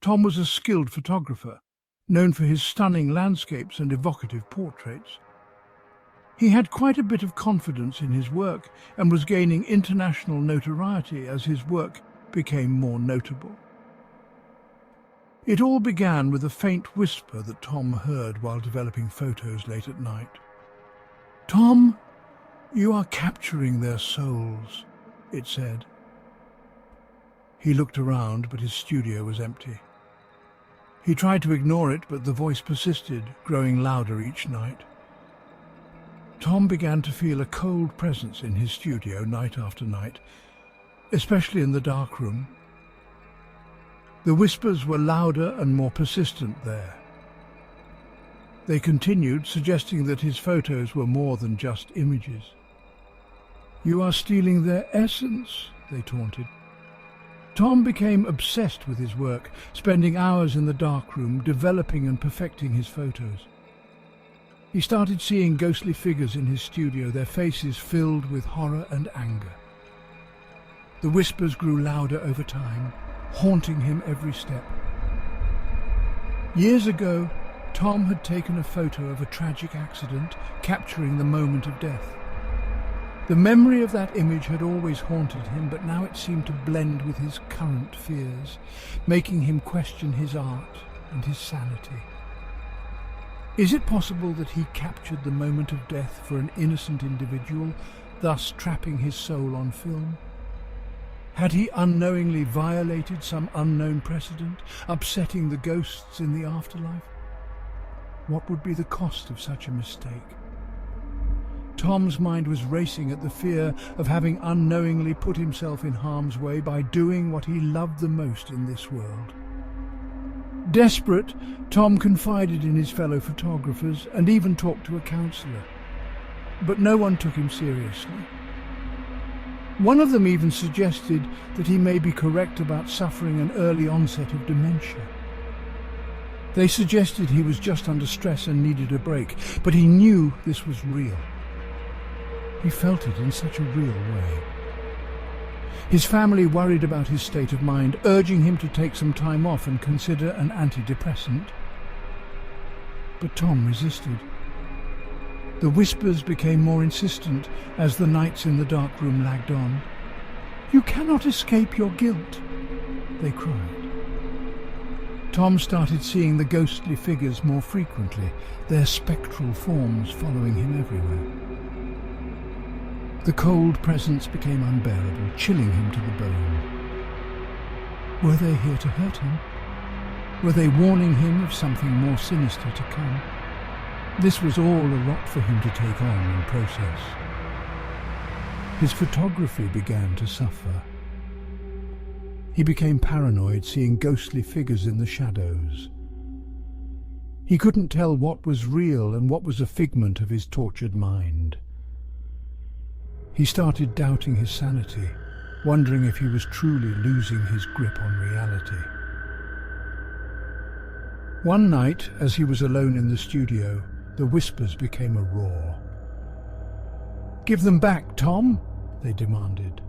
Tom was a skilled photographer, known for his stunning landscapes and evocative portraits. He had quite a bit of confidence in his work and was gaining international notoriety as his work became more notable. It all began with a faint whisper that Tom heard while developing photos late at night. "Tom, you are capturing their souls," it said. He looked around, but his studio was empty. He tried to ignore it, but the voice persisted, growing louder each night. Tom began to feel a cold presence in his studio night after night, especially in the darkroom. The whispers were louder and more persistent there. They continued, suggesting that his photos were more than just images. "You are stealing their essence," they taunted. Tom became obsessed with his work, spending hours in the darkroom, developing and perfecting his photos. He started seeing ghostly figures in his studio, their faces filled with horror and anger. The whispers grew louder over time, haunting him every step. Years ago, Tom had taken a photo of a tragic accident, capturing the moment of death. The memory of that image had always haunted him, but now it seemed to blend with his current fears, making him question his art and his sanity. Is it possible that he captured the moment of death for an innocent individual, thus trapping his soul on film? Had he unknowingly violated some unknown precedent, upsetting the ghosts in the afterlife? What would be the cost of such a mistake? Tom's mind was racing at the fear of having unknowingly put himself in harm's way by doing what he loved the most in this world. Desperate, Tom confided in his fellow photographers and even talked to a counsellor. But no one took him seriously. One of them even suggested that he may be correct about suffering an early onset of dementia. They suggested he was just under stress and needed a break, but he knew this was real. He felt it in such a real way. His family worried about his state of mind, urging him to take some time off and consider an antidepressant. But Tom resisted. The whispers became more insistent as the nights in the darkroom lagged on. "You cannot escape your guilt," they cried. Tom started seeing the ghostly figures more frequently, their spectral forms following him everywhere. The cold presence became unbearable, chilling him to the bone. Were they here to hurt him? Were they warning him of something more sinister to come? This was all a lot for him to take on and process. His photography began to suffer. He became paranoid, seeing ghostly figures in the shadows. He couldn't tell what was real and what was a figment of his tortured mind. He started doubting his sanity, wondering if he was truly losing his grip on reality. One night, as he was alone in the studio, the whispers became a roar. "Give them back, Tom," they demanded.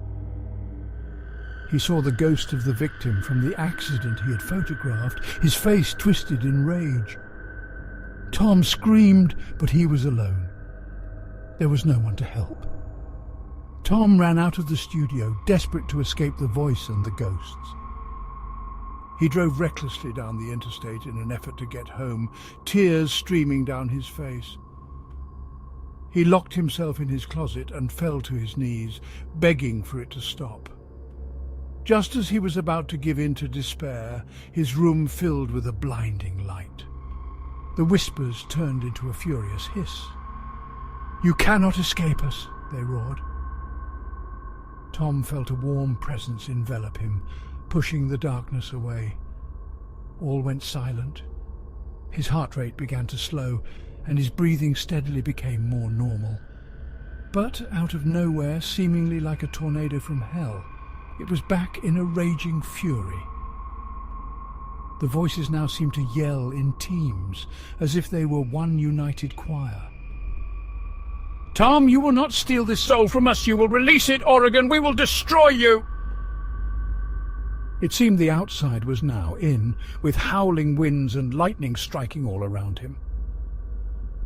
He saw the ghost of the victim from the accident he had photographed, his face twisted in rage. Tom screamed, but he was alone. There was no one to help. Tom ran out of the studio, desperate to escape the voice and the ghosts. He drove recklessly down the interstate in an effort to get home, tears streaming down his face. He locked himself in his closet and fell to his knees, begging for it to stop. Just as he was about to give in to despair, his room filled with a blinding light. The whispers turned into a furious hiss. "You cannot escape us," they roared. Tom felt a warm presence envelop him, pushing the darkness away. All went silent. His heart rate began to slow, and his breathing steadily became more normal. But out of nowhere, seemingly like a tornado from hell, it was back in a raging fury. The voices now seemed to yell in teams, as if they were one united choir. "Tom, you will not steal this soul from us. You will release it, Oregon. We will destroy you." It seemed the outside was now in, with howling winds and lightning striking all around him.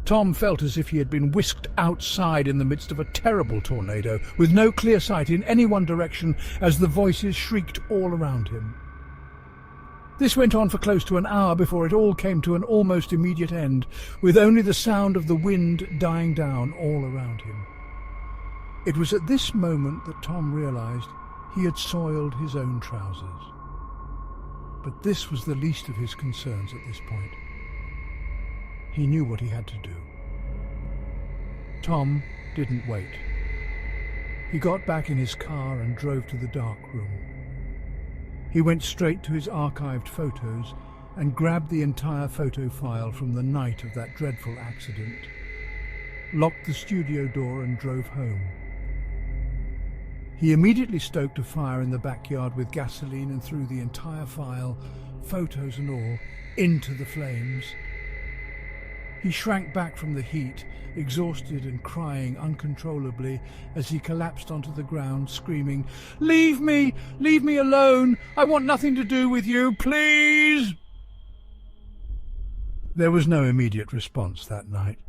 Tom felt as if he had been whisked outside in the midst of a terrible tornado, with no clear sight in any one direction as the voices shrieked all around him. This went on for close to an hour before it all came to an almost immediate end, with only the sound of the wind dying down all around him. It was at this moment that Tom realized he had soiled his own trousers. But this was the least of his concerns at this point. He knew what he had to do. Tom didn't wait. He got back in his car and drove to the darkroom. He went straight to his archived photos and grabbed the entire photo file from the night of that dreadful accident, locked the studio door and drove home. He immediately stoked a fire in the backyard with gasoline and threw the entire file, photos and all, into the flames. He shrank back from the heat, exhausted and crying uncontrollably as he collapsed onto the ground, screaming, "Leave me! Leave me alone! I want nothing to do with you, please!" There was no immediate response that night.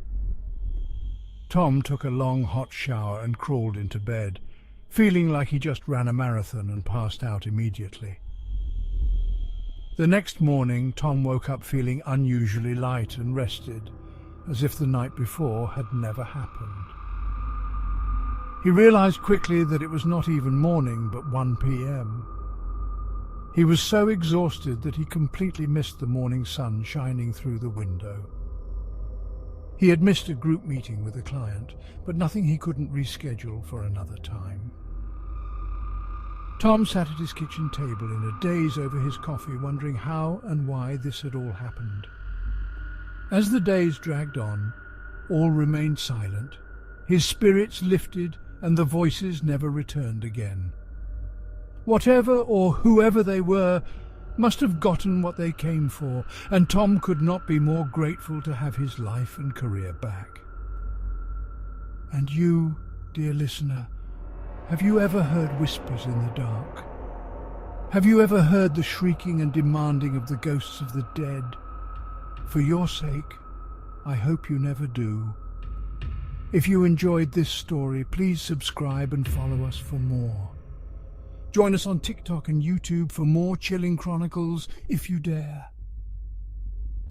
Tom took a long hot shower and crawled into bed, feeling like he just ran a marathon, and passed out immediately. The next morning, Tom woke up feeling unusually light and rested, as if the night before had never happened. He realized quickly that it was not even morning, but 1 p.m. He was so exhausted that he completely missed the morning sun shining through the window. He had missed a group meeting with a client, but nothing he couldn't reschedule for another time. Tom sat at his kitchen table in a daze over his coffee, wondering how and why this had all happened. As the days dragged on, all remained silent. His spirits lifted and the voices never returned again. Whatever or whoever they were must have gotten what they came for, and Tom could not be more grateful to have his life and career back. And you, dear listener, have you ever heard whispers in the dark? Have you ever heard the shrieking and demanding of the ghosts of the dead? For your sake, I hope you never do. If you enjoyed this story, please subscribe and follow us for more. Join us on TikTok and YouTube for more Chilling Chronicles if you dare.